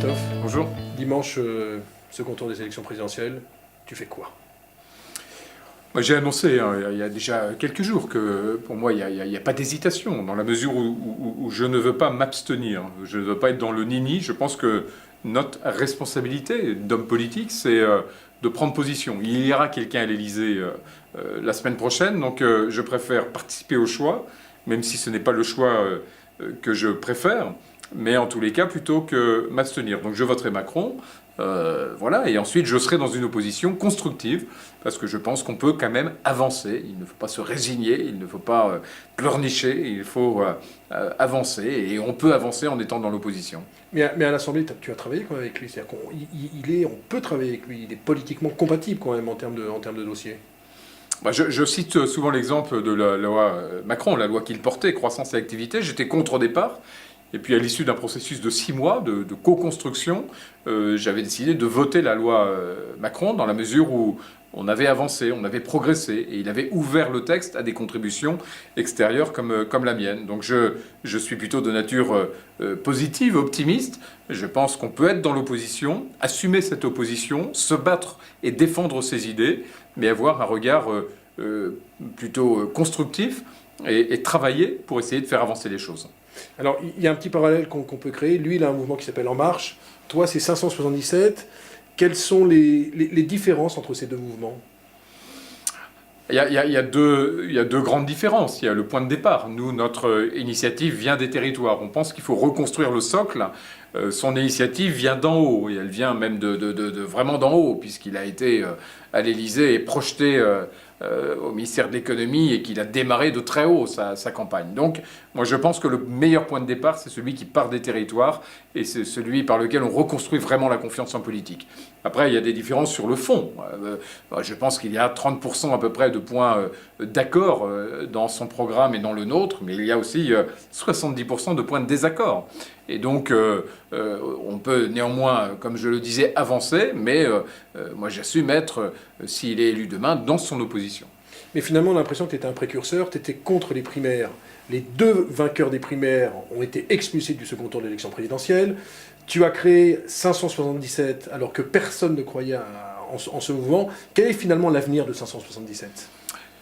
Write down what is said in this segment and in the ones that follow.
Jean-Christophe. Bonjour. Dimanche, second tour des élections présidentielles, tu fais quoi? J'ai annoncé il y a déjà quelques jours que pour moi il n'y a pas d'hésitation dans la mesure où je ne veux pas m'abstenir. Je ne veux pas être dans le nini. Je pense que notre responsabilité d'homme politique, c'est de prendre position. Il y aura quelqu'un à l'Élysée la semaine prochaine, donc je préfère participer au choix, même si ce n'est pas le choix que je préfère, mais en tous les cas plutôt que m'abstenir. Donc je voterai Macron. Voilà, et ensuite je serai dans une opposition constructive parce que je pense qu'on peut quand même avancer. Il ne faut pas se résigner, il ne faut pas pleurnicher, il faut avancer et on peut avancer en étant dans l'opposition. Mais à l'Assemblée, tu as travaillé quand même avec lui, c'est-à-dire on peut travailler avec lui, il est politiquement compatible quand même en termes de dossier. Je cite souvent l'exemple de la loi Macron, la loi qu'il portait, croissance et activité. J'étais contre au départ. Et puis à l'issue d'un processus de 6 mois de co-construction, j'avais décidé de voter la loi Macron dans la mesure où on avait avancé, on avait progressé et il avait ouvert le texte à des contributions extérieures comme la mienne. Donc je suis plutôt de nature positive, optimiste. Je pense qu'on peut être dans l'opposition, assumer cette opposition, se battre et défendre ses idées, mais avoir un regard plutôt constructif et travailler pour essayer de faire avancer les choses. Alors, il y a un petit parallèle qu'on peut créer. Lui, il a un mouvement qui s'appelle En Marche. Toi, c'est 577. Quelles sont les différences entre ces deux mouvements ? Il y a deux grandes différences. Il y a le point de départ. Nous, notre initiative vient des territoires. On pense qu'il faut reconstruire le socle. Son initiative vient d'en haut. Et elle vient même vraiment d'en haut, puisqu'il a été à l'Élysée et projeté au ministère de l'économie et qu'il a démarré de très haut sa campagne. Donc, moi, je pense que le meilleur point de départ, c'est celui qui part des territoires et c'est celui par lequel on reconstruit vraiment la confiance en politique. Après, il y a des différences sur le fond. Je pense qu'il y a 30% à peu près de points d'accord dans son programme et dans le nôtre, mais il y a aussi 70% de points de désaccord. Et donc, on peut néanmoins, comme je le disais, avancer, mais moi j'assume être, s'il est élu demain, dans son opposition. Mais finalement, on a l'impression que tu étais un précurseur, tu étais contre les primaires. Les deux vainqueurs des primaires ont été expulsés du second tour de l'élection présidentielle. Tu as créé 577 alors que personne ne croyait en ce mouvement. Quel est finalement l'avenir de 577 ?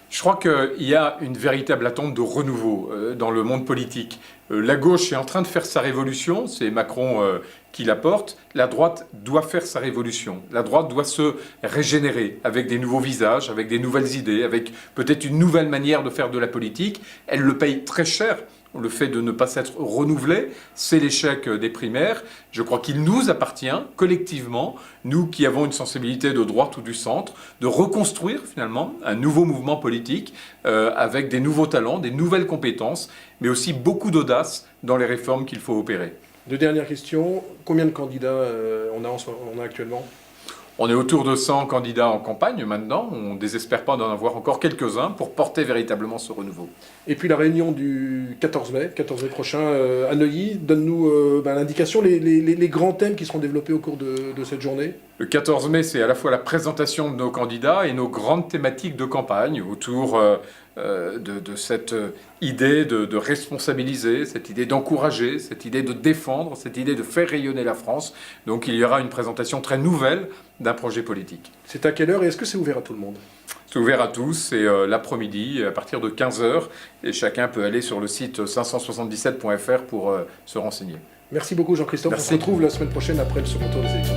Je crois qu'il y a une véritable attente de renouveau dans le monde politique. La gauche est en train de faire sa révolution, c'est Macron qui la porte. La droite doit faire sa révolution. La droite doit se régénérer avec des nouveaux visages, avec des nouvelles idées, avec peut-être une nouvelle manière de faire de la politique. Elle le paye très cher. Le fait de ne pas s'être renouvelé, c'est l'échec des primaires. Je crois qu'il nous appartient, collectivement, nous qui avons une sensibilité de droite ou du centre, de reconstruire finalement un nouveau mouvement politique avec des nouveaux talents, des nouvelles compétences, mais aussi beaucoup d'audace dans les réformes qu'il faut opérer. Deux dernières questions. Combien de candidats on a actuellement ? On est autour de 100 candidats en campagne maintenant. On ne désespère pas d'en avoir encore quelques-uns pour porter véritablement ce renouveau. Et puis la réunion du 14 mai prochain à Neuilly, donne-nous l'indication, les grands thèmes qui seront développés au cours de cette journée. Le 14 mai, c'est à la fois la présentation de nos candidats et nos grandes thématiques de campagne autour de cette idée de responsabiliser, cette idée d'encourager, cette idée de défendre, cette idée de faire rayonner la France. Donc il y aura une présentation très nouvelle d'un projet politique. C'est à quelle heure et est-ce que c'est ouvert à tout le monde ? C'est ouvert à tous, c'est l'après-midi à partir de 15h et chacun peut aller sur le site 577.fr pour se renseigner. Merci beaucoup Jean-Christophe, on se retrouve la semaine prochaine après le second tour des élections.